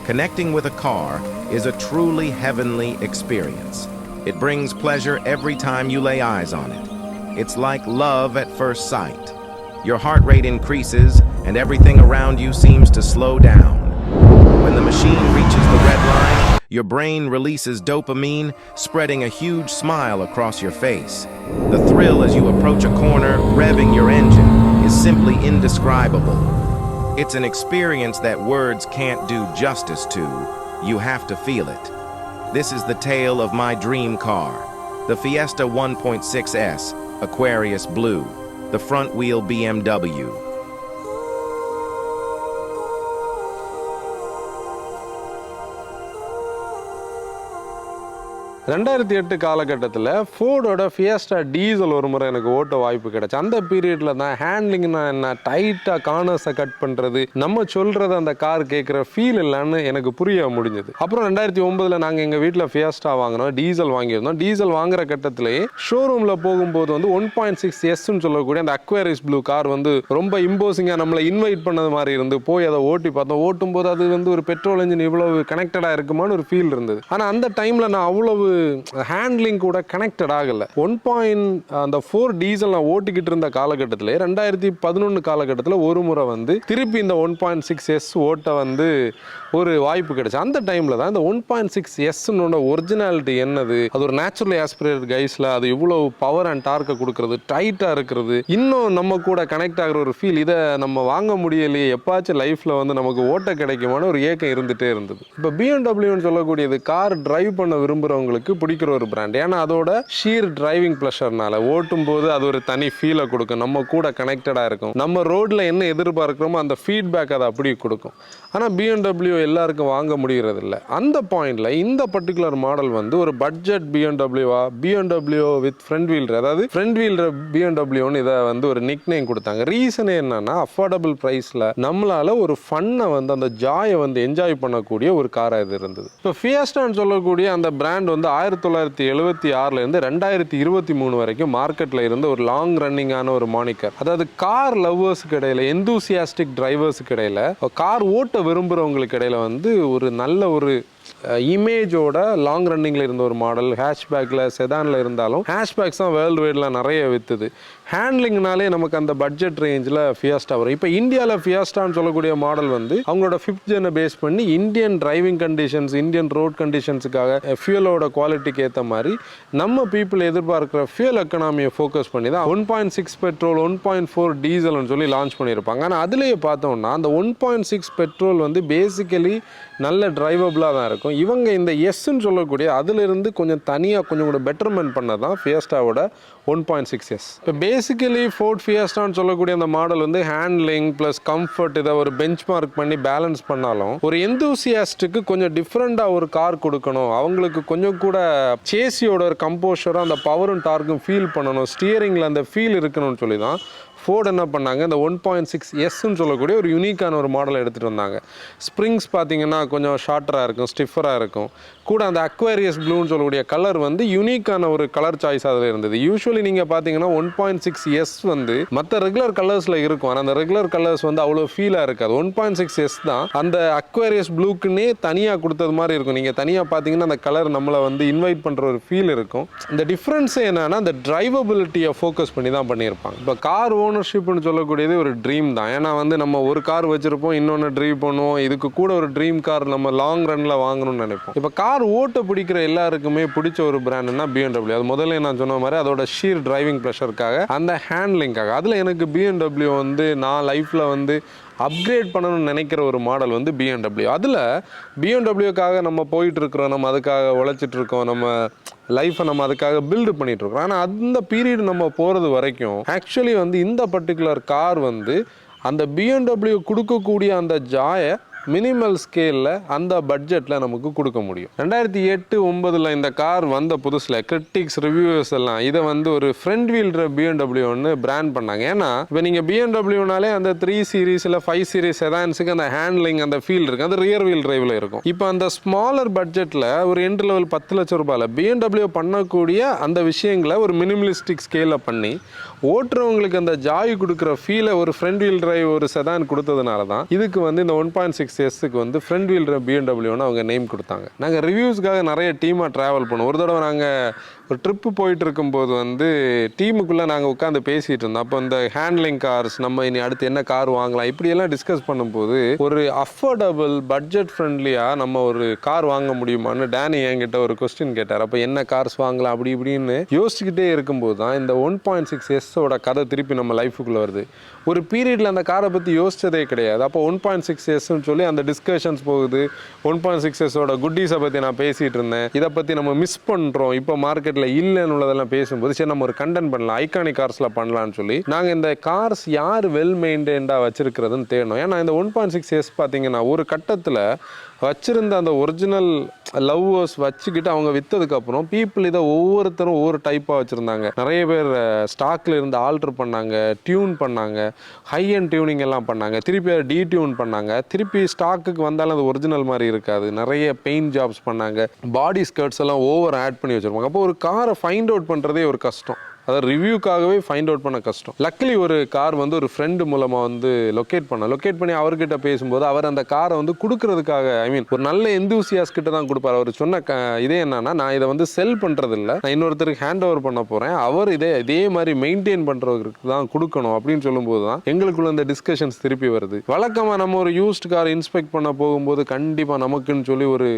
Connecting with a car is a truly heavenly experience. It brings pleasure every time you lay eyes on it. It's like love at first sight. Your heart rate increases and everything around you seems to slow down. When the machine reaches the red line, your brain releases dopamine, spreading a huge smile across your face. The thrill as you approach a corner, revving your engine, is simply indescribable. It's an experience that words can't do justice to. You have to feel it. This is the tale of my dream car, the Fiesta 1.6S Aquarius Blue, the front-wheel BMW. 2008 காலகட்டத்தில் ஃபோர்டோட Fiesta diesel ஒரு முறை எனக்கு ஓட்ட வாய்ப்பு கிடைச்சு. அந்த பீரியடில் தான் ஹேண்ட்லிங்னா என்ன, டைட்டாக கார்னர்ஸை கட் பண்ணுறது, நம்ம சொல்கிறது அந்த கார் கேட்குற ஃபீல் இல்லைன்னு எனக்கு புரிய முடிஞ்சது. அப்புறம் 2009 நாங்கள் எங்கள் வீட்டில் ஃபியஸ்டா வாங்கினோம், டீசல் வாங்கியிருந்தோம். டீசல் வாங்குற கட்டத்திலேயே ஷோரூமில் போகும்போது வந்து 1.6Sன்னு சொல்லக்கூடிய அந்த அக்வேரிஸ் ப்ளூ கார் வந்து ரொம்ப இம்போசிங்காக நம்மளை இன்வைட் பண்ணது மாதிரி இருந்து போய் அதை ஓட்டி பார்த்தோம். ஓட்டும் போது அது வந்து ஒரு பெட்ரோல் இன்ஜின் இவ்வளவு கனெக்டடாக இருக்குமான்னு ஒரு ஃபீல் இருந்தது. ஆனால் அந்த டைமில் நான் அவ்வளவு ஹேண்ட்லிங் கூட கனெக்டட் ஆகல. 1.4 டீசல் நான் ஓட்டிக்கிட்டு இருந்த காலகட்டத்தில் 2011 காலகட்டத்தில் ஒரு முறை வந்து திருப்பி இந்த 1.6S ஓட்ட வந்து ஒரு வாய்ப்பு கிடைச்சு. அந்த டைமில் தான் இந்த 1.6Sனோட ஒரிஜினாலிட்டி என்னது, அது ஒரு நேச்சுரலி ஆஸ்பிரேட்டட் கைஸில் அது இவ்வளோ பவர் அண்ட் டார்க்கை கொடுக்கறது, டைட்டாக இருக்கிறது, இன்னும் நம்ம கூட கனெக்ட் ஆகிற ஒரு ஃபீல், இதை நம்ம வாங்க முடியலையே, எப்பாச்சும் லைஃப்பில் வந்து நமக்கு ஓட்ட கிடைக்குமான ஒரு ஏக்கம் இருந்துகிட்டே இருந்தது. இப்போ பிஎம்டபிள்யூன்னு சொல்லக்கூடியது கார் டிரைவ் பண்ண விரும்புகிறவங்களுக்கு பிடிக்கிற ஒரு பிராண்ட். ஏன்னா அதோட ஷீர் டிரைவிங் ப்ளஷர்னால ஓட்டும் போது அது ஒரு தனி ஃபீலை கொடுக்கும், நம்ம கூட கனெக்டடாக இருக்கும், நம்ம ரோட்டில் என்ன எதிர்பார்க்கிறோமோ அந்த ஃபீட்பேக் அதை அப்படி கொடுக்கும். ஆனால் பிஎம்டபிள்யூ எல்லாருக்கும் வாங்க முடிகிறது இல்லை. அந்த பாயிண்ட்ல இந்த பர்டிகுலர் மாடல் வந்து ஒரு budget BMW with front wheeler, அதாவது ஃப்ரண்ட் வீலர் பிஎம்டபிள்யூன்னு இதை வந்து ஒரு நிக் நேம் கொடுத்தாங்க. ரீசனே என்னன்னா அஃபோர்டபுள் ப்ரைஸில் நம்மளால ஒரு ஃபன்னை வந்து அந்த ஜாயை வந்து என்ஜாய் பண்ணக்கூடிய ஒரு காராக இது இருந்தது. இப்போ ஃபியஸ்டான்னு சொல்லக்கூடிய அந்த பிராண்ட் வந்து 1976 2023 வரைக்கும் மார்க்கெட்டில் இருந்த ஒரு லாங் ரன்னிங்கான ஒரு மானிக்கர். அதாவது கார் லவ்வர்ஸுக்கு இடையில, எந்தூசியாஸ்டிக் டிரைவர்ஸுக்கு இடையில, கார் ஓட்ட விரும்புகிறவங்களுக்கு இடையில வந்து ஒரு நல்ல ஒரு இமேஜோட லாங் ரன்னிங்கில் இருந்த ஒரு மாடல். ஹேஷ்பேக்கில் செதானில் இருந்தாலும் ஹேஷ்பேக்ஸ் தான் வேர்ல்டு வைடில் நிறைய விற்றுது. ஹேண்ட்லிங்னாலே நமக்கு அந்த பட்ஜெட் ரேஞ்சில் ஃபியஸ்டா வரும். இப்போ இந்தியாவில் ஃபியஸ்டான்னு சொல்லக்கூடிய மாடல் வந்து அவங்களோட 5th ஜெனை பேஸ் பண்ணி Indian driving conditions, Indian road கண்டிஷன்ஸுக்காக ஃபியூலோட குவாலிட்டிக்கு ஏற்ற மாதிரி நம்ம பீப்புள் எதிர்பார்க்குற ஃபியூல் எக்கனாமியை ஃபோக்கஸ் பண்ணி தான் 1.6 பெட்ரோல் 1.4 டீசல்னு சொல்லி லான்ச் பண்ணியிருப்பாங்க. ஆனால் அதுலேயே பார்த்தோம்னா அந்த 1.6 பெட்ரோல் வந்து பேசிக்கலி நல்ல டிரைவபிளாக தான் இருக்கும். இவங்க இந்த எஸ்ன்னு சொல்லக்கூடிய அதிலிருந்து கொஞ்சம் தனியாக கொஞ்சம் கூட பெட்டர்மெண்ட் பண்ணதான் ஃபியஸ்டாவோட 1.6S. இப்போ பேசிக்கலி ஃபோர்ட் ஃபியஸ்டான்னு சொல்லக்கூடிய அந்த மாடல் வந்து ஹேண்ட்லிங் ப்ளஸ் கம்ஃபர்ட் இதை ஒரு பெஞ்ச் மார்க் பண்ணி பேலன்ஸ் பண்ணாலும் ஒரு எந்தூசியாஸ்டுக்கு கொஞ்சம் டிஃப்ரெண்ட்டாக ஒரு கார் கொடுக்கணும், அவங்களுக்கு கொஞ்சம் கூட சேசியோட ஒரு கம்போஷராக அந்த பவரும் டார்க்கும் ஃபீல் பண்ணணும், ஸ்டியரிங்கில் அந்த ஃபீல் இருக்கணும்னு சொல்லி தான் ஃபோர்ட் என்ன பண்ணாங்க, இந்த 1.6Sன்னு சொல்லக்கூடிய ஒரு யூனிக்கான ஒரு மாடலை எடுத்துகிட்டு வந்தாங்க. ஸ்ப்ரிங்ஸ் பார்த்தீங்கன்னா கொஞ்சம் ஷார்ட்டராக இருக்கும், ஸ்டிஃபராக இருக்கும். கூட அந்த அக்வேரியஸ் ப்ளூன்னு சொல்லக்கூடிய கலர் வந்து யூனிக்கான ஒரு கலர் சாய்ஸ் அதில் இருந்தது. யூஸ்வலி நீங்கள் பார்த்தீங்கன்னா 1.6S வந்து மற்ற ரெகுலர் கலர்ஸில் இருக்கும், ஆனால் அந்த ரெகுலர் கலர்ஸ் வந்து அவ்வளோ ஃபீலாக இருக்காது. 1.6S தான் அந்த அக்வேரியஸ் ப்ளூக்குன்னே தனியாக கொடுத்தது மாதிரி இருக்கும். நீங்கள் தனியாக பார்த்தீங்கன்னா அந்த கலர் நம்மளை வந்து இன்வைட் பண்ணுற ஒரு ஃபீல் இருக்கும். இந்த டிஃப்ரென்ஸே என்னன்னா அந்த டிரைவபிலிட்டியை ஃபோக்கஸ் பண்ணி தான் பண்ணியிருப்பாங்க. இப்போ கார் ஓனர்ஷிப்னு சொல்லக்கூடியது ஒரு ட்ரீம் தான். ஏன்னா வந்து நம்ம ஒரு கார் வச்சிருப்போம், இன்னொன்று ட்ரைவ் பண்ணுவோம், இதுக்கு கூட ஒரு ட்ரீம் கார் நம்ம லாங் ரன்ல வாங்கணும்னு நினைப்போம். இப்போ கார் ஓட்ட பிடிக்கிற எல்லாருக்குமே பிடிச்ச ஒரு பிராண்ட்னா பிஎம்டபிள்யூ. அது முதல்ல நான் சொன்ன மாதிரி அதோட ஷீர் டிரைவிங் ப்ளஷருக்காக, அந்த ஹேண்ட்லிங்காக. அதில் எனக்கு பிஎம்டபிள்யூ வந்து நான் லைஃப்பில் வந்து அப்கிரேட் பண்ணணும்னு நினைக்கிற ஒரு மாடல் வந்து பிஎம்டபிள்யூ. அதில் பிஎம்டபிள்யூக்காக நம்ம போயிட்டு இருக்கிறோம், நம்ம அதுக்காக உழைச்சிட்டு இருக்கோம், நம்ம லைஃப்பை நம்ம அதுக்காக பில்டு பண்ணிட்டு இருக்கோம். ஆனால் அந்த பீரியட் நம்ம போகிறது வரைக்கும் ஆக்சுவலி வந்து இந்த பர்டிகுலர் கார் வந்து அந்த பிஎம்டபிள்யூ கொடுக்கக்கூடிய அந்த ஜாயை மினிமல் ஸ்கேலில் அந்த பட்ஜெட்டில் நமக்கு கொடுக்க முடியும். 2008-09 இந்த கார் வந்த புதுசில் கிரிட்டிக்ஸ் ரிவ்யூவர்ஸ் எல்லாம் இதை வந்து ஒரு ஃப்ரண்ட் வீல்ற பிஎம்டபிள்யூன்னு பிராண்ட் பண்ணாங்க. ஏன்னா இப்போ நீங்கள் பிஎம்டபிள்யூனாலே அந்த 3 சீரீஸ் இல்லை 5 சீரீஸ் செதான்ஸுக்கு அந்த ஹேண்ட்லிங் அந்த ஃபீல் இருக்குது, அது ரியர் வீல் டிரைவில் இருக்கும். இப்போ அந்த ஸ்மாலர் பட்ஜெட்டில் ஒரு என்ட்ரி லெவல் 10 லட்சம் ரூபாயில் பிஎம்டபிள்யூ பண்ணக்கூடிய அந்த விஷயங்களை ஒரு மினிமலிஸ்டிக் ஸ்கேலில் பண்ணி ஓட்டுறவங்களுக்கு அந்த ஜாய் கொடுக்குற ஃபீலை ஒரு ஃப்ரண்ட் வீல் டிரைவ் ஒரு செதான் கொடுத்ததுனால தான் இதுக்கு வந்து இந்த 1.6S வந்து ஃப்ரண்ட் வீல் டிரைவ் BMW அவங்க நேம் கொடுத்தாங்க. நாங்கள் ரிவ்யூஸ்க்காக நிறைய டீமாக ட்ராவல் பண்ணோம். ஒரு தடவை நாங்கள் ஒரு ட்ரிப்பு போயிட்டு இருக்கும்போது வந்து டீமுக்குள்ளே நாங்கள் உட்காந்து பேசிகிட்டு இருந்தோம். அப்போ இந்த ஹேண்ட்லிங் கார்ஸ் நம்ம இனி அடுத்து என்ன கார் வாங்கலாம் இப்படியெல்லாம் டிஸ்கஸ் பண்ணும்போது ஒரு அஃபோர்டபுள் பட்ஜெட் ஃப்ரெண்ட்லியாக நம்ம ஒரு கார் வாங்க முடியுமான்னு டேனி என்கிட்ட ஒரு கொஸ்டின் கேட்டார். அப்போ என்ன கார்ஸ் வாங்கலாம் அப்படி இப்படின்னு யோசிச்சுக்கிட்டே இருக்கும்போது தான் இந்த 1.6S கதை திருப்பி நம்ம லைஃபுக்குள்ளே வருது. ஒரு பீரியடில் அந்த காரை பற்றி யோசிச்சதே கிடையாது. அப்போ 1.6Sன்னு சொல்லி அந்த டிஸ்கஷன்ஸ் போகுது. 1.6S குட்டீஸை பற்றி நான் பேசிகிட்டு இருந்தேன். இதை பற்றி நம்ம மிஸ் பண்ணுறோம் இப்போ மார்க்கெட்டில் இல்லைன்னு உள்ளதெல்லாம் பேசும்போது சரி நம்ம ஒரு கண்டென்ட் பண்ணலாம், ஐகானிக் கார்ஸில் பண்ணலான்னு சொல்லி நாங்கள் இந்த கார்ஸ் யார் வெல் மெயின்டைன்டாக வச்சுருக்கிறதுன்னு தேடணும். ஏன்னா இந்த 1.6S பார்த்தீங்கன்னா ஒரு கட்டத்தில் வச்சுருந்த அந்த ஒரிஜினல் லவ்வர்ஸ் வச்சுக்கிட்டு அவங்க விற்றதுக்கப்புறம் பீப்புள் இதை ஒவ்வொருத்தரும் ஒவ்வொரு டைப்பாக வச்சுருந்தாங்க. நிறைய பேர் ஸ்டாக்கில் இருந்து ஆல்ட்ரு பண்ணாங்க, டியூன் பண்ணாங்க, ஹை அண்ட் டியூனிங் எல்லாம் பண்ணாங்க, திருப்பி அதை டியூன் பண்ணாங்க, திருப்பி ஸ்டாக்குக்கு வந்தாலும் அது ஒரிஜினல் மாதிரி இருக்காது, நிறைய பெயிண்ட் ஜாப்ஸ் பண்ணாங்க, பாடி ஸ்கர்ட்ஸ் எல்லாம் ஓவர் ஆட் பண்ணி வச்சுருப்பாங்க. அப்போ ஒரு காரை ஃபைண்ட் அவுட் பண்ணுறதே ஒரு கஷ்டம். அதை ரிவ்யூக்காகவே ஃபைண்ட் அவுட் பண்ண கஷ்டம். லக்கிலி ஒரு கார் வந்து ஒரு ஃப்ரெண்டு மூலமாக வந்து லொக்கேட் பண்ணி அவர்கிட்ட பேசும்போது அவர் அந்த காரை வந்து கொடுக்கறதுக்காக ஒரு நல்ல எந்தூசியாஸ் கிட்ட தான் கொடுப்பார். அவர் சொன்ன இதே என்னன்னா நான் இதை வந்து செல் பண்ணுறது இல்லை, நான் இன்னொருத்தருக்கு ஹேண்ட் ஓவர் பண்ண போகிறேன், அவர் இதே மாதிரி மெயின்டைன் பண்ணுறவருக்கு தான் கொடுக்கணும் அப்படின்னு சொல்லும்போது தான் எங்களுக்குள்ள இந்த டிஸ்கஷன்ஸ் திருப்பி வருது. வழக்கமாக நம்ம ஒரு யூஸ்ட் கார் இன்ஸ்பெக்ட் பண்ண போகும்போது கண்டிப்பாக நமக்குன்னு சொல்லி ஒரு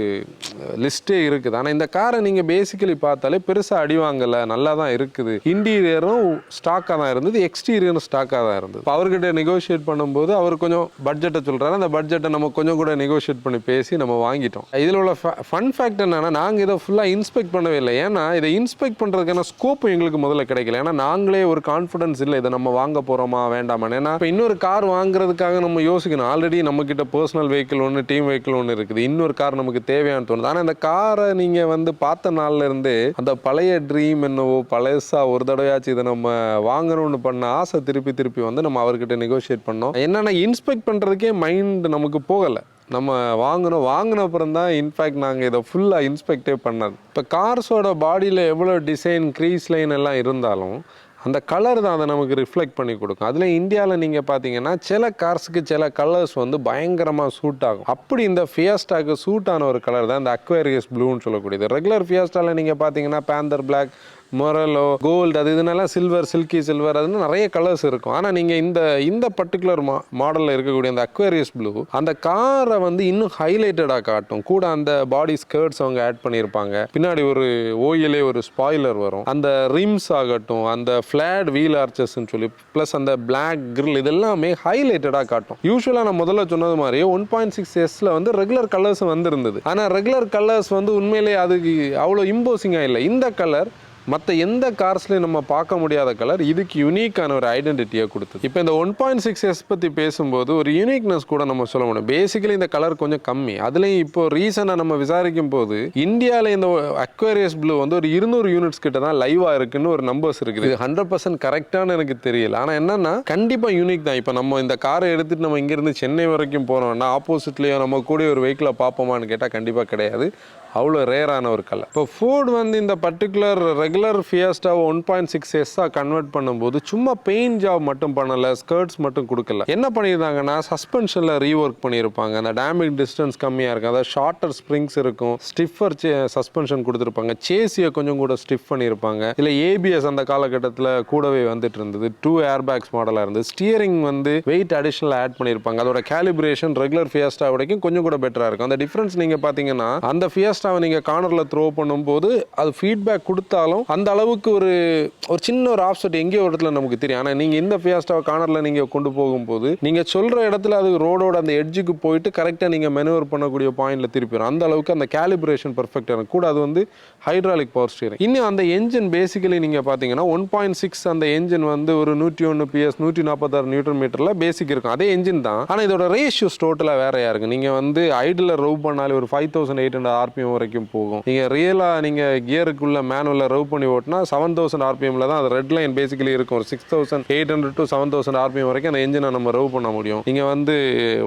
லிஸ்ட்டே இருக்குது. ஆனால் இந்த காரை நீங்கள் பேசிக்கலி பார்த்தாலே பெருசாக அடி வாங்கலை, நல்லா தான் இருக்குது. இன்டீரியரும் ஸ்டாக்காக தான் இருந்தது, எக்ஸ்டீரியரும் ஸ்டாக்காக தான் இருந்தது. இப்போ அவர்கிட்ட நெகோஷியேட் பண்ணும்போது அவர் கொஞ்சம் பட்ஜெட்டை சொல்கிறாரு. அந்த பட்ஜெட்டை நம்ம கொஞ்சம் கூட நெகோஷியேட் பண்ணி பேசி நம்ம வாங்கிட்டோம். இதில் உள்ள ஃபன் ஃபேக்ட் என்னன்னா நாங்கள் இதை ஃபுல்லாக இன்ஸ்பெக்ட் பண்ணவே இல்லை. ஏன்னா இதை இன்ஸ்பெக்ட் பண்ணுறதுக்கான ஸ்கோப் எங்களுக்கு முதல்ல கிடைக்கல. ஏன்னா நாங்களே ஒரு கான்ஃபிடன்ஸ் இல்லை இதை நம்ம வாங்க போகிறோமா வேண்டாமான்னு. ஏன்னா இப்போ இன்னொரு கார் வாங்குறதுக்காக நம்ம யோசிக்கணும். ஆல்ரெடி நம்மக்கிட்ட பர்சனல் வெஹிக்கிள் ஒன்று, டீம் வெஹிக்கிள் ஒன்று இருக்குது, இன்னொரு கார் நமக்கு தேவையானு தோணுது. ஆனால் இந்த காரை நீங்கள் வந்து பார்த்த நாள்ல இருந்து அந்த பழைய ட்ரீம் என்னவோ பழசா ஒரு தடவையாச்சு இதை நம்ம வாங்கணும்னு பண்ண ஆசை திருப்பி வந்து நம்ம அவர்கிட்ட நெகோஷியேட் பண்ணோம். என்னன்னா இன்ஸ்பெக்ட் பண்ணுறதுக்கே மைண்ட் நமக்கு போகலை. நம்ம வாங்கின அப்புறம் தான் இன்ஃபேக்ட் நாங்கள் இதை ஃபுல்லாக இன்ஸ்பெக்டே பண்ணது. இப்போ கார்ஸோட பாடியில் எவ்வளோ டிசைன், க்ரீஸ் லைன் எல்லாம் இருந்தாலும் அந்த கலர் தான் அதை நமக்கு ரிஃப்ளெக்ட் பண்ணி கொடுக்கும். அதில் இந்தியாவில் நீங்கள் பார்த்தீங்கன்னா சில கார்ஸுக்கு சில கலர்ஸ் வந்து பயங்கரமாக சூட் ஆகும். அப்படி இந்த ஃபியஸ்டாக்கு சூட் ஆன ஒரு கலர் தான் இந்த அக்வேரியஸ் ப்ளூன்னு சொல்லக்கூடியது. ரெகுலர் ஃபியஸ்டாவில் நீங்கள் பார்த்தீங்கன்னா பேந்தர் பிளாக், மொரலோ, கோல்டு, அது இதனால சில்வர், சில்கி சில்வர், அதுன்னு நிறைய கலர்ஸ் இருக்கும். ஆனால் நீங்கள் இந்த பர்டிகுலர் மாடலில் இருக்கக்கூடிய அந்த அக்வேரியஸ் ப்ளூ அந்த காரை வந்து இன்னும் ஹைலைட்டடாக காட்டும். கூட அந்த பாடி ஸ்கர்ட்ஸ் அவங்க ஆட் பண்ணியிருப்பாங்க. பின்னாடி ஒரு ஓயிலே ஒரு ஸ்பாய்லர் வரும். அந்த ரிம்ஸ் ஆகட்டும், அந்த ஃப்ளாட் வீல் ஆர்ச்சஸ்ன்னு சொல்லி ப்ளஸ் அந்த பிளாக் கிரில், இதெல்லாமே ஹைலைட்டடாக காட்டும். யூஸ்வலாக நான் முதல்ல சொன்னது மாதிரி 1.6Sல வந்து ரெகுலர் கலர்ஸ் வந்துருந்தது. ஆனால் ரெகுலர் கலர்ஸ் வந்து உண்மையிலே அதுக்கு அவ்வளோ இம்போசிங்காக இல்லை. இந்த கலர் மற்ற எந்த கார்ஸ்லையும் நம்ம பார்க்க முடியாத கலர் இதுக்கு யூனிக்கான ஒரு ஐடென்டிட்டியை கொடுத்தது. இப்போ இந்த 1.6S பற்றி பேசும்போது ஒரு யூனிக்னஸ் கூட நம்ம சொல்ல முடியும். பேசிக்கலி இந்த கலர் கொஞ்சம் கம்மி. அதுலேயும் இப்போ ரீசனாக நம்ம விசாரிக்கும் போது இந்தியாவில் இந்த அக்வேரியஸ் ப்ளூ வந்து ஒரு 200 யூனிட்ஸ் கிட்ட தான் லைவாக இருக்குன்னு ஒரு நம்பர்ஸ் இருக்குது. இது 100% கரெக்டான எனக்கு தெரியல. ஆனால் என்னன்னா கண்டிப்பாக யூனிக் தான். இப்போ நம்ம இந்த காரை எடுத்துகிட்டு நம்ம இங்கேருந்து சென்னை வரைக்கும் போனோம்னா ஆப்போசிட்லேயோ நம்ம கூட ஒரு வெஹிக்கிளை பார்ப்போமான்னு கேட்டால் கண்டிப்பாக கிடையாது. அவ்வளோ ரேரான ஒரு கலர். இப்போ ஃபோர்டு வந்து இந்த பர்டிகுலர் ரெகுலர் ஃபியஸ்டாவை 1.6S கன்வெர்ட் பண்ணும்போது சும்மா பெயிண்ட் ஜாப் மட்டும் பண்ணலை, ஸ்கர்ட்ஸ் மட்டும் கொடுக்கல. என்ன பண்ணியிருந்தாங்கன்னா சஸ்பென்ஷனில் ரீஒர்க் பண்ணியிருப்பாங்க. அந்த டேமேஜ் டிஸ்டன்ஸ் கம்மியாக இருக்கும், அதாவது ஷார்ட்டர் ஸ்ப்ரிங்ஸ் இருக்கும், ஸ்டிஃபர் சஸ்பென்ஷன் கொடுத்துருப்பாங்க, சேசியை கொஞ்சம் கூட ஸ்டிஃப் பண்ணியிருப்பாங்க. இல்லை ஏபிஎஸ் அந்த காலகட்டத்தில் கூடவே வந்துட்டு இருந்தது. 2 ஏர்பேக்ஸ் மாடலாக இருந்தது. ஸ்டியரிங் வந்து வெயிட் அடிஷனல் ஆட் பண்ணியிருப்பாங்க. அதோட கேலிப்ரேஷன் ரெகுலர் ஃபியஸ்டா வரைக்கும் கொஞ்சம் கூட பெட்டராக இருக்கும். அந்த டிஃப்ரென்ஸ் நீங்கள் பார்த்தீங்கன்னா அந்த ஃபியஸ்டாவை நீங்கள் கார்னரில் த்ரோ பண்ணும்போது அது ஃபீட்பேக் கொடுத்தாலும் அந்த அளவுக்கு ஒரு சின்ன ஒரு ஆஃப்செட் எங்கேயோ ஒரு இடத்துல நமக்கு தெரியும். ஆனால் நீங்கள் இந்த ஃபியஸ்டாவை கார்னரில் நீங்கள் கொண்டு போகும்போது நீங்கள் சொல்கிற இடத்துல அது ரோடோட அந்த எட்ஜுக்கு போயிட்டு கரெக்டாக நீங்கள் மெனுவர் பண்ணக்கூடிய பாயிண்டில் திருப்பிடும். அந்த அளவுக்கு அந்த கேலிப்ரேஷன் பர்ஃபெக்டாக இருக்கும். கூட அது வந்து ஹைட்ராலிக் பவர் ஸ்டீரிங். இன்னும் அந்த என்ஜின் பேசிக்கலி நீங்கள் பார்த்தீங்கன்னா 1.6 அந்த என்ஜின் வந்து ஒரு 101 PS 146 நியூட்டன் மீட்டரில் பேசிக் இருக்கும். அதே என்ஜின் தான். ஆனால் இதோட ரேஷியோஸ் டோட்டலாக வேறையாக இருக்குது. நீங்கள் வந்து ஐடில் ரவ் பண்ணாலே ஒரு 5800 RPM வரைக்கும் போகும். நீங்கள் ரியலாக நீங்கள் கியருக்குள்ள மேனுவலில் ரவ் பண்ணி ஓட்டினா 7000 RPMல தான் அது ரெட் லைன் பேசிக்கலி இருக்கும். ஒரு 6800 to 7000 RPM வரைக்கும் அந்த என்ஜினை நம்ம ரவ் பண்ண முடியும். நீங்கள் வந்து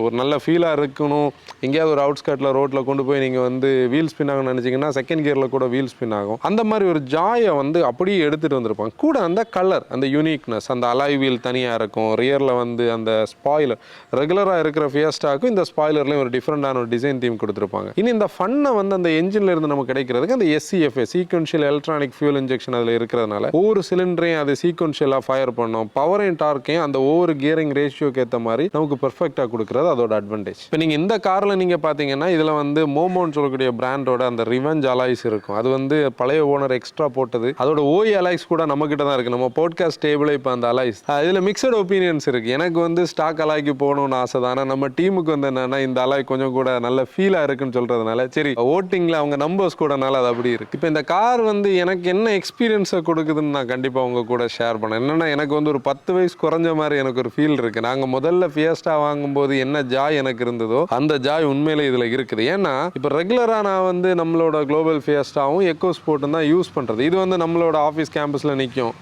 ஒரு நல்ல ஃபீலாக இருக்கணும், எங்கேயாவது ஒரு அவுட்ஸ்கட்டில் ரோட்டில் கொண்டு போய் நீங்கள் வந்து வீல் ஸ்பின் ஆகணும்னு நினச்சிங்கன்னா செகண்ட் கியரில் கூட வீல் ஸ்பின் ஆகும். அந்த மாதிரி ஒரு ஜாயை வந்து அப்படியே எடுத்துகிட்டு வந்திருப்பாங்க. கூட அந்த கலர், அந்த யூனிக்னஸ், அந்த அலாய் வீல் தனியாக இருக்கும், ரியரில் வந்து அந்த ஸ்பாயிலர் ரெகுலராக இருக்கிற ஃபியஸ்டாக்கும் இந்த ஸ்பாயிலர்லேயும் ஒரு டிஃப்ரெண்டான ஒரு டிசைன் தீம் கொடுத்துருப்பாங்க. இனி இந்த ஃபன்னை வந்து அந்த என்ஜின்ல இருந்து நமக்கு கிடைக்கிறதுக்கு அந்த SCFA sequential electronic fuel injection அதில் இருக்கிறதுனால ஒவ்வொரு சிலிண்டரையும் அது சீக்வென்ஷியலாக ஃபயர் பண்ணும். பவரையும் டார்க்கையும் அந்த ஒவ்வொரு கியரிங் ரேஷியோக்கு ஏற்ற மாதிரி நமக்கு பெர்ஃபெக்டாக கொடுக்குறது அதோட அட்வான்டேஜ். இப்போ நீங்கள் இந்த காரில் நீங்கள் பார்த்தீங்கன்னா இதில் வந்து மோமோன்னு சொல்லக்கூடிய பிராண்டோட அந்த ரிவெஞ்ச் அலாய்ஸ் இருக்கும். அது வந்து பழைய ஓனர் எக்ஸ்ட்ரா போட்டது. அதோட ஓய் அலாய்ஸ் கூட நம்மகிட்ட தான் இருக்குது. நம்ம போட்காஸ்ட் டேபிளே இப்போ அந்த அலாய்ஸ் இதில் மிக்சட் ஒப்பீனியன்ஸ் இருக்குது. எனக்கு வந்து ஸ்டாக் அலாய்க்கு போகணும்னு ஆசை தான். ஆனால் நம்ம டீமுக்கு வந்து என்னன்னா இந்த அலாய் கொஞ்சம் கூட நல்ல ஃபீலாக இருக்குன்னு சொல்கிறதுனால சரி ஓட்டிங்கில் அவங்க நம்பர்ஸ் கூடனால அது அப்படி இருக்குது. இப்போ இந்த கார் வந்து எனக்கு என்ன எக்ஸ்பீரியன்ஸை கொடுக்குதுன்னு நான் கண்டிப்பாக உங்கள் கூட ஷேர் பண்ணேன். என்னென்னா எனக்கு வந்து ஒரு 10 வயசு குறைஞ்ச மாதிரி எனக்கு ஒரு ஃபீல் இருக்குது. நாங்கள் முதல்ல ஃபியஸ்டா வாங்கும்போது என்ன ஜாய் எனக்கு இருந்ததோ அந்த ஜாய் உண்மையிலே இதில் இருக்குது. ஏன்னா இப்போ ரெகுலராக நான் வந்து நம்மளோட குளோபல் ஃபியஸ்டாவும் எக்கோ ஸ்போர்ட்டும் தான் யூஸ் பண்ணுறது. இது வந்து நம்மளோட ஆஃபீஸ் கேம்பஸில் நிற்கும்.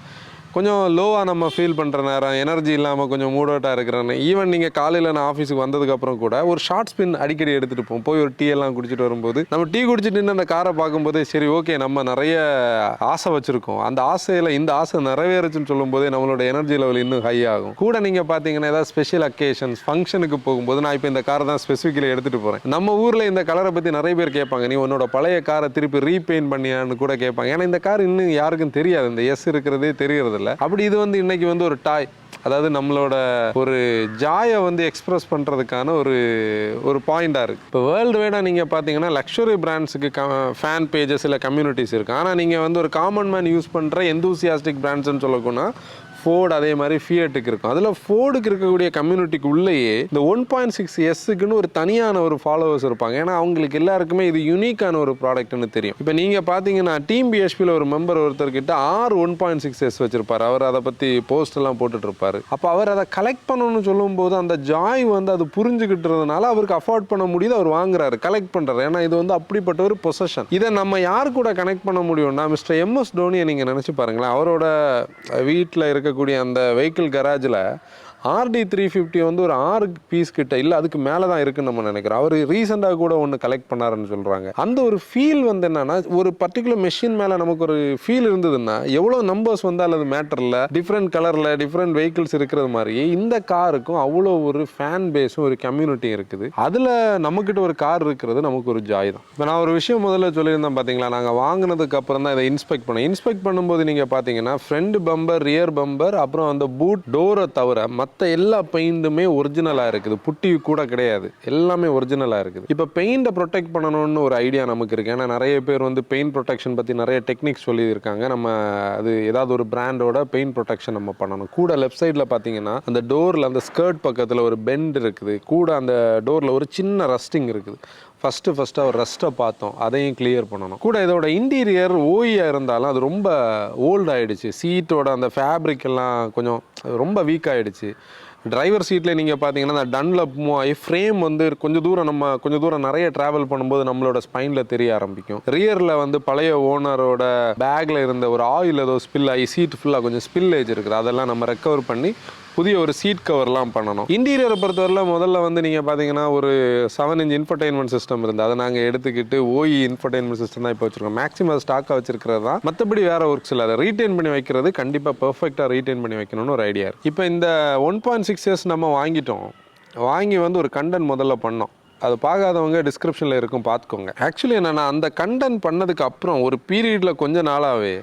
கொஞ்சம் லோவாக நம்ம ஃபீல் பண்ணுற நேரம், எனர்ஜி இல்லாமல் கொஞ்சம் மூட் அவுட்டாக இருக்கிறேன்னு, ஈவன் நீங்கள் காலையில் நான் ஆஃபீஸுக்கு வந்ததுக்கப்புறம் கூட ஒரு ஷார்ட் ஸ்பின் அடிக்கடி எடுத்துகிட்டு போவோம். போய் ஒரு டீ எல்லாம் குடிச்சிட்டு வரும்போது நம்ம டீ குடிச்சிட்டு நின்று அந்த காரை பார்க்கும்போதே சரி ஓகே நம்ம நிறைய ஆசை வச்சுருக்கோம், அந்த ஆசையில் இந்த ஆசை நிறைவேறுச்சுன்னு சொல்லும்போதே நம்மளோட எனர்ஜி லெவல் இன்னும் ஹை ஆகும். கூட நீங்கள் பார்த்தீங்கன்னா ஏதாவது ஸ்பெஷல் அக்கேஷன்ஸ் ஃபங்க்ஷனுக்கு போகும்போது நான் இப்போ இந்த காரை தான் ஸ்பெசிஃபிக்கலி எடுத்துகிட்டு போகிறேன். நம்ம ஊரில் இந்த கலரை பற்றி நிறைய பேர் கேட்பாங்க, நீ உன்னோட பழைய காரை திருப்பி ரீபெயிண்ட் பண்ணியான்னு கூட கேட்பாங்க. ஏன்னா இந்த கார் இன்னும் யாருக்கும் தெரியாது, இந்த எஸ் இருக்கிறதே தெரியறதில்ல. அப்படி இது வந்து இன்னைக்கு வந்து ஒரு டாய், அதாவது நம்மளோட ஒரு ஜாயை வந்து எக்ஸ்பிரஸ் பண்ணுறதுக்கான ஒரு பாயிண்டாக இருக்குது. இப்போ வேர்ல்டு வைடாக நீங்கள் பார்த்தீங்கன்னா லக்ஸுரி பிராண்ட்ஸுக்கு ஃபேன் பேஜஸ் இல்லை கம்யூனிட்டிஸ் இருக்குது. ஆனால் நீங்கள் வந்து ஒரு காமன் மேன் யூஸ் பண்ணுற எந்தூசியாஸ்டிக் பிராண்ட்ஸ்ன்னு சொல்லக்கூனா ஃபோர்டு அதே மாதிரி ஃபியட்டுக்கு இருக்கும். அதில் ஃபோர்டுக்கு இருக்கக்கூடிய கம்யூனிட்டிக்கு உள்ளேயே இந்த 1.6S ஒரு தனியான ஒரு ஃபாலோவர்ஸ் இருப்பாங்க. ஏன்னா அவங்களுக்கு எல்லாருக்குமே இது யூனிக்கான ஒரு ப்ராடக்ட்னு தெரியும். இப்போ நீங்கள் பார்த்தீங்கன்னா டீம் BHPயில் ஒரு மெம்பர் ஒருத்தர்கிட்ட 1.6S வச்சிருப்பார். அவர் அதை பற்றி போஸ்ட் எல்லாம் போட்டுட்டு இருப்பார். அப்போ அவர் அதை கலெக்ட் பண்ணணும்னு சொல்லும்போது அந்த ஜாய் வந்து அது புரிஞ்சுக்கிட்டுறதுனால அவருக்கு அஃபோர்ட் பண்ண முடியுது, அவர் வாங்குறாரு, கலெக்ட் பண்ணுறாரு. ஏன்னா இது வந்து அப்படிப்பட்ட ஒரு பொசஷன். இதை நம்ம யார் கூட கனெக்ட் பண்ண முடியும்னா மிஸ்டர் MS டோனியை நீங்கள் நினச்சி பாருங்களேன். அவரோட வீட்டில் இருக்க அந்த வெஹிக்கிள் கராஜில் RD350 வந்து ஒரு 6 பீஸ் கிட்ட இல்லை அதுக்கு மேலே தான் இருக்குன்னு நம்ம நினைக்கிறோம். அவர் ரீசெண்டாக கூட ஒன்று கலெக்ட் பண்ணாருன்னு சொல்கிறாங்க. அந்த ஒரு ஃபீல் வந்து என்னன்னா ஒரு பர்டிகுலர் மெஷின் மேலே நமக்கு ஒரு ஃபீல் இருந்ததுன்னா எவ்வளோ நம்பர்ஸ் வந்தால் அது மேட்டர் இல்லை, டிஃப்ரெண்ட் கலரில் டிஃப்ரெண்ட் வெஹிக்கிள்ஸ் இருக்கிறது மாதிரி இந்த காருக்கும் அவ்வளோ ஒரு ஃபேன் பேஸும் ஒரு கம்யூனிட்டி இருக்குது. அதில் நம்மக்கிட்ட ஒரு கார் இருக்கிறது நமக்கு ஒரு ஜாய் தான். இப்போ நான் ஒரு விஷயம் முதல்ல சொல்லியிருந்தேன் பார்த்தீங்களா, நாங்கள் வாங்கினதுக்கு அப்புறம் தான் இதை இன்ஸ்பெக்ட் பண்ணும்போது நீங்கள் பார்த்தீங்கன்னா ஃப்ரண்ட் பம்பர், ரியர் பம்பர், அப்புறம் அந்த பூட் டோரை தவிர மற்ற எல்லா பெயிண்டுமே ஒரிஜினலாக இருக்குது. புட்டி கூட கிடையாது, எல்லாமே ஒரிஜினலாக இருக்குது. இப்போ பெயிண்டை ப்ரொடெக்ட் பண்ணணும்னு ஒரு ஐடியா நமக்கு இருக்குது. ஏன்னா நிறைய பேர் வந்து பெயிண்ட் ப்ரொடெக்ஷன் பற்றி நிறைய டெக்னிக்ஸ் சொல்லியிருக்காங்க. நம்ம அது ஏதாவது ஒரு பிராண்டோட பெயிண்ட் ப்ரொடெக்ஷன் நம்ம பண்ணணும். கூட லெஃப்ட் சைடில் பார்த்தீங்கன்னா அந்த டோரில் அந்த ஸ்கர்ட் பக்கத்தில் ஒரு பெண்ட் இருக்குது. கூட அந்த டோரில் ஒரு சின்ன ரஸ்டிங் இருக்குது. ஃபஸ்ட்டு ஒரு ரஸ்ட்டை பார்த்தோம், அதையும் கிளியர் பண்ணணும். கூட இதோட இன்டீரியர் ஓயாக இருந்தாலும் அது ரொம்ப ஓல்ட் ஆகிடுச்சு. சீட்டோட அந்த ஃபேப்ரிக் எல்லாம் கொஞ்சம் ரொம்ப வீக் ஆகிடுச்சு. டிரைவர் சீட்டில் நீங்கள் பார்த்தீங்கன்னா அந்த டன்லப் மூவ் ஆகி ஃப்ரேம் வந்து கொஞ்சம் தூரம் நிறைய ட்ராவல் பண்ணும்போது நம்மளோட ஸ்பைனில் தெரிய ஆரம்பிக்கும். ரியரில் வந்து பழைய ஓனரோட பேக்கில் இருந்த ஒரு ஆயில் ஏதோ ஸ்பில் ஆகி சீட் ஃபுல்லாக கொஞ்சம் ஸ்பில்லேஜ் இருக்குது. அதெல்லாம் நம்ம ரெக்கவர் பண்ணி புதிய ஒரு சீட் கவர்லாம் பண்ணணும். இன்டீரியரை பொறுத்தவரையில் முதல்ல வந்து நீங்கள் பார்த்தீங்கன்னா ஒரு 7 inch இன்ஃபர்டைன்மெண்ட் சிஸ்டம் இருந்து அதை நாங்கள் எடுத்துக்கிட்டு இன்ஃபர்டைன்மெண்ட் சிஸ்டம் தான் இப்போ வச்சுருக்கோம். மேக்ஸிமம் ஸ்டாக்காக வச்சிருக்கிறது தான், மற்றபடி வேறு ஒர்க்ஸ் இல்லை. அதை ரீட்டைன் பண்ணி வைக்கிறது கண்டிப்பாக பெர்ஃபெக்டாக ரீட்டைன் பண்ணி வைக்கணும்னு ஒரு ஐடியா இருக்குது. இப்போ இந்த 1.6S நம்ம வாங்கி வந்து ஒரு கண்டென்ட் முதல்ல பண்ணோம். அது பார்க்காதவங்க டிஸ்கிரிப்ஷனில் இருக்கும், பார்த்துக்கோங்க. ஆக்சுவலி என்னென்னா அந்த கண்டென்ட் பண்ணதுக்கு அப்புறம் ஒரு பீரியடில் கொஞ்ச நாளாகவே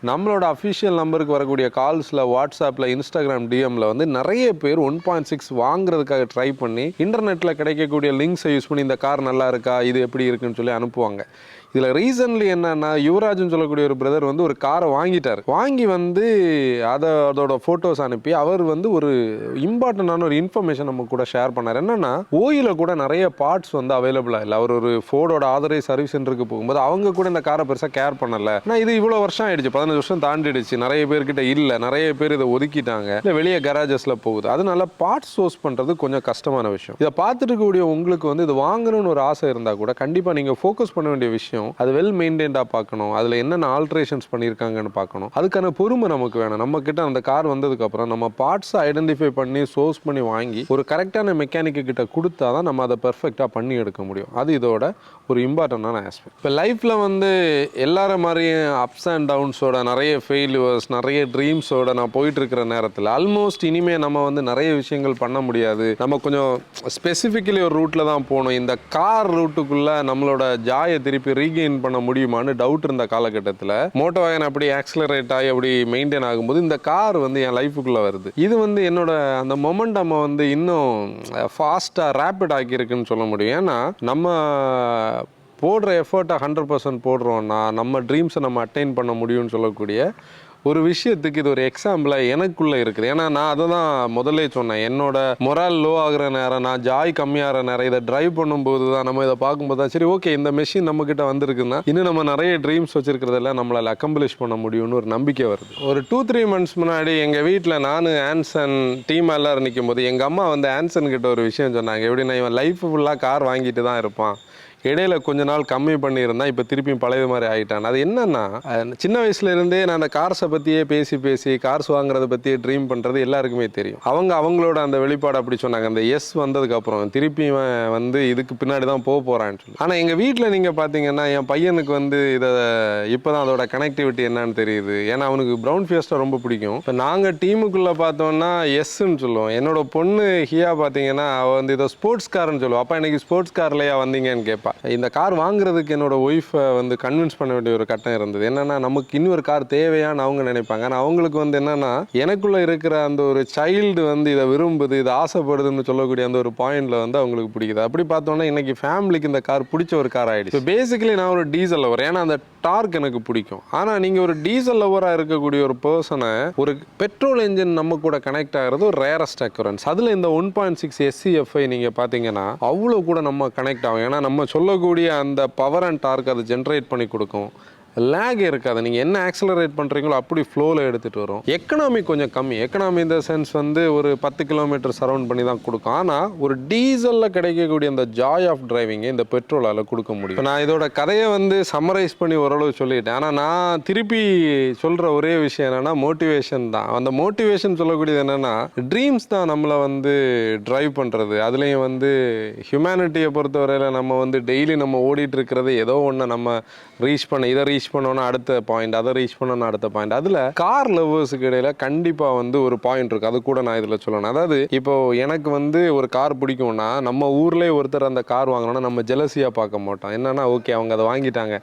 நம்மளோட அஃபிஷியல் நம்பருக்கு வரக்கூடிய கால்ஸில், வாட்ஸ்அப்பில், இன்ஸ்டாகிராம் டிஎம்மில் வந்து நிறைய பேர் 1.6 வாங்குறதுக்காக ட்ரை பண்ணி இன்டர்நெட்டில் கிடைக்கக்கூடிய லிங்க்ஸை யூஸ் பண்ணி இந்த கார் நல்லா இருக்கா, இது எப்படி இருக்குன்னு சொல்லி அனுப்புவாங்க. இதில் ரீசன்ட்லி என்னன்னா யுவராஜ்னு சொல்லக்கூடிய ஒரு பிரதர் வந்து ஒரு காரை வாங்கி வந்து அதோட ஃபோட்டோஸ் அனுப்பி அவர் வந்து ஒரு இம்பார்ட்டண்டான ஒரு இன்ஃபர்மேஷன் நம்ம கூட ஷேர் பண்ணார். என்னன்னா ஓயில கூட நிறைய பார்ட்ஸ் வந்து அவைலபிளாக இல்லை. அவர் ஒரு ஃபோர்டோட ஆதரைஸ் சர்வீஸ் சென்டருக்கு போகும்போது அவங்க கூட இந்த காரை பெருசாக கேர் பண்ணலை. ஆனால் இது இவ்வளோ வருஷம் ஆயிடுச்சு, 15 வருஷம் தாண்டிடுச்சு. நிறைய பேர்கிட்ட இல்லை, நிறைய பேர் இதை ஒதுக்கிட்டாங்க, இல்லை வெளியே கராஜஸில் போகுது. அதனால பார்ட்ஸ் சோர்ஸ் பண்ணுறது கொஞ்சம் கஷ்டமான விஷயம். இதை பார்த்துட்டு இருக்கக்கூடிய உங்களுக்கு வந்து இது வாங்கணும்னு ஒரு ஆசை இருந்தால் கூட கண்டிப்பாக நீங்கள் ஃபோக்கஸ் பண்ண வேண்டிய விஷயம் விஷயம். அது வெல் மெயின்டைன்டாக பார்க்கணும், அதில் என்னென்ன ஆல்ட்ரேஷன்ஸ் பண்ணியிருக்காங்கன்னு பார்க்கணும். அதுக்கான பொறுமை நமக்கு வேணும். நம்ம கிட்ட அந்த கார் வந்ததுக்கப்புறம் நம்ம பார்ட்ஸை ஐடென்டிஃபை பண்ணி சோர்ஸ் பண்ணி வாங்கி ஒரு கரெக்டான மெக்கானிக்கு கிட்ட கொடுத்தா தான் நம்ம அதை பெர்ஃபெக்டாக பண்ணி எடுக்க முடியும். அது இதோட ஒரு இம்பார்ட்டண்டான ஆஸ்பெக்ட். இப்போ லைஃப்பில் வந்து எல்லார மாதிரியும் அப்ஸ் அண்ட் டவுன்ஸோட, நிறைய ஃபெயில்யூர்ஸ், நிறைய ட்ரீம்ஸோட நான் போயிட்டு இருக்கிற நேரத்தில் ஆல்மோஸ்ட் இனிமேல் நம்ம வந்து நிறைய விஷயங்கள் பண்ண முடியாது, நம்ம கொஞ்சம் ஸ்பெசிஃபிக்கலி ஒரு ரூட்டில் தான் போகணும், இந்த கார் ரூட்டுக்குள்ளே நம்மளோட ஜாயை திருப்பி ரீகெயின் பண்ண முடியுமான்னு டவுட் இருந்த காலகட்டத்தில் மோட்டோ வேகன் அப்படி ஆக்சிலரேட் ஆகி அப்படி மெயின்டைன் ஆகும்போது இந்த கார் வந்து என் லைஃபுக்குள்ளே வருது. இது வந்து என்னோட அந்த மொமெண்டம் வந்து இன்னும் ஃபாஸ்ட்டாக ரேப்பிட் ஆக்கியிருக்குன்னு சொல்ல முடியும். ஏன்னா நம்ம போடுற எஃபர்ட்டை 100% போடுறோன்னா நம்ம ட்ரீம்ஸை நம்ம அட்டைன் பண்ண முடியும்னு சொல்லக்கூடிய ஒரு விஷயத்துக்கு இது ஒரு எக்ஸாம்பிளாக எனக்குள்ளே இருக்குது. ஏன்னா நான் அதை தான் முதல்ல சொன்னேன், என்னோட மொரால் லோ ஆகிற நேரம், நான் ஜாய் கம்மியாகிற நேரம், இதை ட்ரைவ் பண்ணும்போது தான் நம்ம இதை பார்க்கும்போது தான் சரி ஓகே இந்த மெஷின் நம்மக்கிட்ட வந்திருக்குன்னா இன்னும் நம்ம நிறைய ட்ரீம்ஸ் வச்சுருக்கிறதெல்லாம் நம்மளால் அக்கம்ப்ளிஷ் பண்ண முடியும்னு ஒரு நம்பிக்கை வருது. ஒரு 2-3 மந்த்ஸ் முன்னாடி எங்கள் வீட்டில் நான் ஆன்சன் டீம் எல்லோரும் நிற்கும் போது எங்கள் அம்மா வந்து ஆன்சன் கிட்ட ஒரு விஷயம் சொன்னாங்க. எப்படின்னா இவன் லைஃப் ஃபுல்லாக கார் வாங்கிட்டு தான் இருப்பான், இடையில கொஞ்ச நாள் கம்மி பண்ணியிருந்தா இப்போ திருப்பியும் பழைய மாதிரி ஆகிட்டான். அது என்னன்னா சின்ன வயசுலேருந்தே நான் அந்த கார்ஸை பற்றியே பேசி கார்ஸ் வாங்குறத பற்றியே ட்ரீம் பண்ணுறது எல்லாருக்குமே தெரியும். அவங்களோட அந்த வெளிப்பாடு அப்படி சொன்னாங்க, அந்த எஸ் வந்ததுக்கப்புறம் திருப்பியும் வந்து இதுக்கு பின்னாடி தான் போகிறான்னு சொல்லி. ஆனால் எங்கள் வீட்டில் நீங்கள் பார்த்தீங்கன்னா என் பையனுக்கு வந்து இதை இப்போ தான் அதோட கனெக்டிவிட்டி என்னன்னு தெரியுது. ஏன்னா அவனுக்கு ப்ரௌன் ஃபியஸ்டா ரொம்ப பிடிக்கும். இப்போ நாங்கள் டீமுக்குள்ளே பார்த்தோம்னா எஸ்ன்னு சொல்லுவோம். என்னோட பொண்ணு ஹியா பார்த்தீங்கன்னா அவள் வந்து இதை ஸ்போர்ட்ஸ் கார்னு சொல்லுவோம். அப்போ எனக்கு ஸ்போர்ட்ஸ் கார்லையா வந்தீங்கன்னு கேட்பா. இந்த கார் வாங்குறதுக்கு என்னோட ஒய்ஃபை வந்து கன்வின்ஸ் பண்ண வேண்டிய ஒரு கட்டம் இருந்தது. என்னன்னா நமக்கு இன்னொரு கார் தேவையான்னு அவங்க நினைப்பாங்க. ஆனால் அவங்களுக்கு வந்து என்னன்னா எனக்குள்ள இருக்கிற அந்த ஒரு சைல்டு வந்து இதை விரும்புது, இதை ஆசைப்படுதுன்னு சொல்லக்கூடிய அந்த ஒரு பாயிண்ட்ல வந்து அவங்களுக்கு பிடிக்குது. அப்படி பார்த்தோம்னா இன்னைக்கு ஃபேமிலிக்கு இந்த கார் பிடிச்ச ஒரு கார் ஆயிடுச்சு. பேசிக்கலி நான் ஒரு டீசல் லவர், ஏன்னா அந்த டார்க் எனக்கு பிடிக்கும். ஆனால் நீங்கள் ஒரு டீசல் லவராக இருக்கக்கூடிய ஒரு பர்சனை ஒரு பெட்ரோல் என்ஜின் நம்ம கூட கனெக்ட் ஆகிறது ஒரு ரேரஸ்ட் அக்கரன்ஸ். அதில் இந்த 1.6 SCFI நீங்கள் பார்த்தீங்கன்னா அவ்வளோ கூட நம்ம கனெக்ட் ஆகும். ஏன்னா நம்ம சொல்லக்கூடிய அந்த பவர் அண்ட் டார்க் அது ஜென்ரேட் பண்ணி கொடுக்கும். லேக் இருக்காது, நீங்கள் என்ன ஆக்சலரேட் பண்ணுறீங்களோ அப்படி ஃப்ளோவில் எடுத்துகிட்டு வரும். எக்கனாமி கொஞ்சம் கம்மி, எக்கனாமி இந்த சென்ஸ் வந்து ஒரு 10 கிலோமீட்டர் சரௌண்ட் பண்ணி தான் கொடுக்கும். ஆனால் ஒரு டீசலில் கிடைக்கக்கூடிய அந்த ஜாய் ஆஃப் டிரைவிங்கை இந்த பெட்ரோலால் கொடுக்க முடியும். நான் இதோட கதையை வந்து சம்மரைஸ் பண்ணி ஓரளவு சொல்லிட்டேன். ஆனால் நான் திருப்பி சொல்கிற ஒரே விஷயம் என்னென்னா மோட்டிவேஷன் தான். அந்த மோட்டிவேஷன் சொல்லக்கூடியது என்னென்னா ட்ரீம்ஸ் தான் நம்மளை வந்து ட்ரைவ் பண்ணுறது. அதுலேயும் வந்து ஹியூமனிட்டியை பொறுத்தவரையில் நம்ம வந்து டெய்லி நம்ம ஓடிட்டு இருக்கிறது ஏதோ ஒன்று நம்ம ரீச் பண்ண, இதை ரீச் பண்ணோன்னா அடுத்த பாயிண்ட், அதை ரீச் பண்ணோன்னா அடுத்த பாயிண்ட். அதில் கார் லவ்வர்ஸுக்கு இடையில கண்டிப்பாக வந்து ஒரு பாயிண்ட் இருக்குது. அது கூட நான் இதில் சொல்லணும். அதாவது இப்போ எனக்கு வந்து ஒரு கார் பிடிக்கும்னா நம்ம ஊர்லேயே ஒருத்தர் அந்த கார் வாங்கினோன்னா நம்ம ஜெலசியாக பார்க்க மாட்டோம். என்னன்னா ஓகே அவங்க அதை வாங்கிட்டாங்க,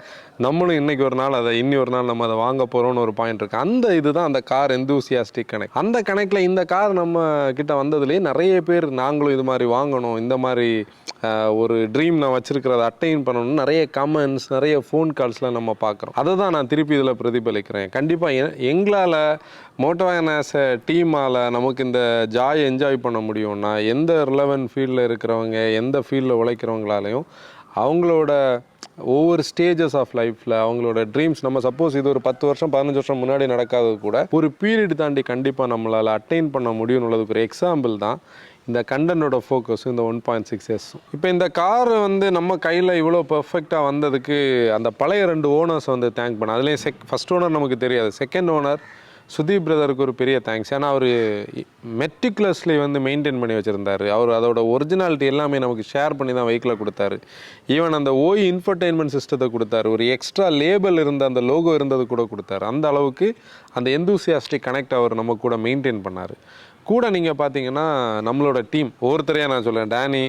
நம்மளும் இன்னைக்கு ஒரு நாள் அதை இன்னி ஒரு நாள் நம்ம அதை வாங்க போகிறோம்னு ஒரு பாயிண்ட் இருக்குது. அந்த இதுதான் அந்த கார் எந்தூசியாஸ்டிக் கனெக்ட். அந்த கனெக்டில் இந்த கார் நம்ம கிட்ட வந்ததுலேயே நிறைய பேர் நாங்களும் இது மாதிரி வாங்கணும், இந்த மாதிரி ஒரு ட்ரீம் நான் வச்சிருக்கிறத அட்டைன் பண்ணணும்னு நிறைய கமெண்ட்ஸ், நிறைய ஃபோன் கால்ஸ்லாம் நம்ம பார்க்குறோம். அதை தான் நான் திருப்பி இதில் பிரதிபலிக்கிறேன். கண்டிப்பாக எங்களால் மோட்டோ வேகன் ஆஸ் எ டீமால் நமக்கு இந்த ஜாய் என்ஜாய் பண்ண முடியும்னா எந்த ரிலவென்ட் ஃபீல்டில் இருக்கிறவங்க, எந்த ஃபீல்டில் உழைக்கிறவங்களாலையும் அவங்களோட ஒவ்வொரு ஸ்டேஜஸ் ஆஃப் லைஃப்பில் அவங்களோட ட்ரீம்ஸ் நம்ம சப்போஸ் இது ஒரு 10 வருஷம் 15 வருஷம் முன்னாடி நடக்காதது கூட ஒரு பீரியட் தாண்டி கண்டிப்பாக நம்மளால் அட்டைன் பண்ண முடியும்னுள்ளதுக்கு ஒரு எக்ஸாம்பிள் தான் இந்த கண்டனோட ஃபோக்கஸும் இந்த 1.6S. இப்போ இந்த கார் வந்து நம்ம கையில் இவ்வளோ பர்ஃபெக்டாக வந்ததுக்கு அந்த பழைய 2 ஓனர்ஸ் வந்து தேங்க் பண்ண. அதுலேயும் ஃபஸ்ட் ஓனர் நமக்கு தெரியாது, செகண்ட் ஓனர் சுதீப் பிரதருக்கு ஒரு பெரிய தேங்க்ஸ். ஏன்னா அவர் மெட்டிகுலஸ்லி வந்து மெயின்டைன் பண்ணி வச்சுருந்தார். அவர் அதோட ஒரிஜினாலிட்டி எல்லாமே நமக்கு ஷேர் பண்ணி தான் வெஹிக்கிளை கொடுத்தாரு. ஈவன் அந்த இன்ஃபர்டெயின்மெண்ட் சிஸ்டத்தை கொடுத்தாரு, ஒரு எக்ஸ்ட்ரா லேபிள் இருந்த அந்த லோகோ இருந்தது கூட கொடுத்தாரு. அந்த அளவுக்கு அந்த எந்தூசியாஸ்டிக் கனெக்ட் அவர் நம்ம கூட மெயின்டைன் பண்ணார். கூட நீங்கள் பார்த்தீங்கன்னா நம்மளோட டீம் ஒவ்வொருத்தரையாக நான் சொல்லுவேன், டேனி,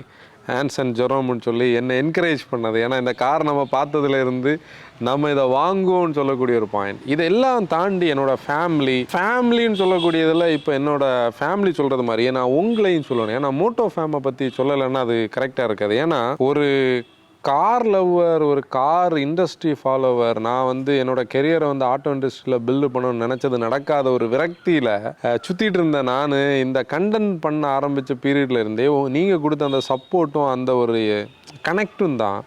ஆன்சன், ஜெரோம்னு சொல்லி என்னை என்கரேஜ் பண்ணது. ஏன்னா இந்த கார் நம்ம பார்த்ததுலேருந்து நம்ம இதை வாங்குவோம்னு சொல்லக்கூடிய ஒரு பாயிண்ட். இதெல்லாம் தாண்டி என்னோடய ஃபேமிலின்னு சொல்லக்கூடியதில் இப்போ என்னோடய ஃபேமிலி சொல்கிறது மாதிரியே நான் உங்களையும் சொல்லணும். ஏன்னா மோட்டோ ஃபேமை பற்றி சொல்லலைன்னா அது கரெக்டாக இருக்காது. ஏன்னா ஒரு கார் லவ்வர், ஒரு கார் இண்டஸ்ட்ரி ஃபாலோவர், நான் வந்து என்னோடய கெரியரை வந்து ஆட்டோ இண்டஸ்ட்ரியில் பில்டு பண்ணணும்னு நினச்சது நடக்காத ஒரு விரக்தியில் சுற்றிட்டு இருந்தேன். நான் இந்த கண்டென்ட் பண்ண ஆரம்பித்த பீரியட்ல இருந்தே நீங்கள் கொடுத்த அந்த சப்போர்ட்டும் அந்த ஒரு கனெக்டும் தான்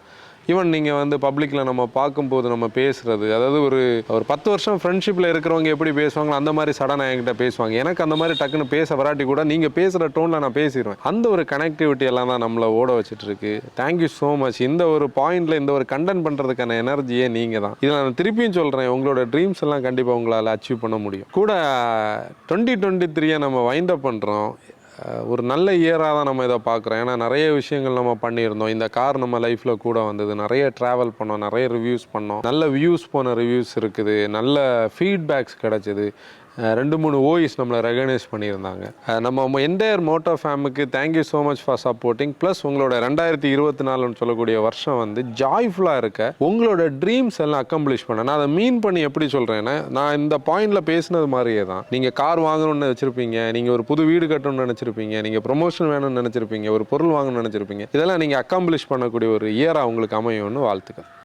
ஈவன் நீங்கள் வந்து பப்ளிக்கில் நம்ம பார்க்கும்போது நம்ம பேசுகிறது, அதாவது ஒரு 10 வருஷம் ஃப்ரெண்ட்ஷிப்பில் இருக்கிறவங்க எப்படி பேசுவாங்களோ அந்த மாதிரி சடனாக என்கிட்ட பேசுவாங்க. எனக்கு அந்த மாதிரி டக்குன்னு பேச வராட்டி கூட நீங்கள் பேசுகிற டோனில் நான் பேசிடுவேன். அந்த ஒரு கனெக்டிவிட்டி எல்லாம் தான் நம்மளை ஓட வச்சுட்டு இருக்கு. Thank you so much. இந்த ஒரு பாயிண்டில் இந்த ஒரு கண்டென்ட் பண்ணுறதுக்கான எனர்ஜியே நீங்கள் தான். இதை நான் திருப்பியும் சொல்கிறேன், உங்களோட ட்ரீம்ஸ் எல்லாம் கண்டிப்பாக உங்களால் அச்சீவ் பண்ண முடியும். கூட 2023 நம்ம வைண்ட் அப் பண்ணுறோம். ஒரு நல்ல இயராக தான் நம்ம இதை பார்க்குறோம். ஏன்னா நிறைய விஷயங்கள் நம்ம பண்ணியிருந்தோம். இந்த கார் நம்ம லைஃப்பில் கூட வந்தது. நிறைய ட்ராவல் பண்ணோம், நிறைய ரிவ்யூஸ் பண்ணோம். நல்ல வியூஸ் போன ரிவ்யூஸ் இருக்குது, நல்ல ஃபீட்பேக்ஸ் கிடச்சிது. 2-3 ஓய்ஸ் நம்மளை ரெகனைஸ் பண்ணியிருந்தாங்க. நம்ம என்டையர் மோட்டோ ஃபேமுக்கு thank you so much for supporting. Plus உங்களோட 2024 சொல்லக்கூடிய வருஷம் வந்து ஜாய்ஃபுல்லாக இருக்க, உங்களோட ட்ரீம்ஸ் எல்லாம் அக்கம்ப்ளிஷ் பண்ண. நான் அதை மீன் பண்ணி எப்படி சொல்கிறேன்னா, நான் இந்த பாயிண்டில் பேசினது மாதிரியே தான். நீங்கள் கார் வாங்கணும்னு வச்சுருப்பீங்க, நீங்கள் ஒரு புது வீடு கட்டணும்னு நினச்சிருப்பீங்க, நீங்கள் ப்ரொமோஷன் வேணும்னு நினச்சிருப்பீங்க, ஒரு பொருள் வாங்கணும்னு நினச்சிருப்பீங்க. இதெல்லாம் நீங்கள் அக்கம்ப்ளிஷ் பண்ணக்கூடிய ஒரு இயராக உங்களுக்கு அமையும்னு வாழ்த்துக்கள்.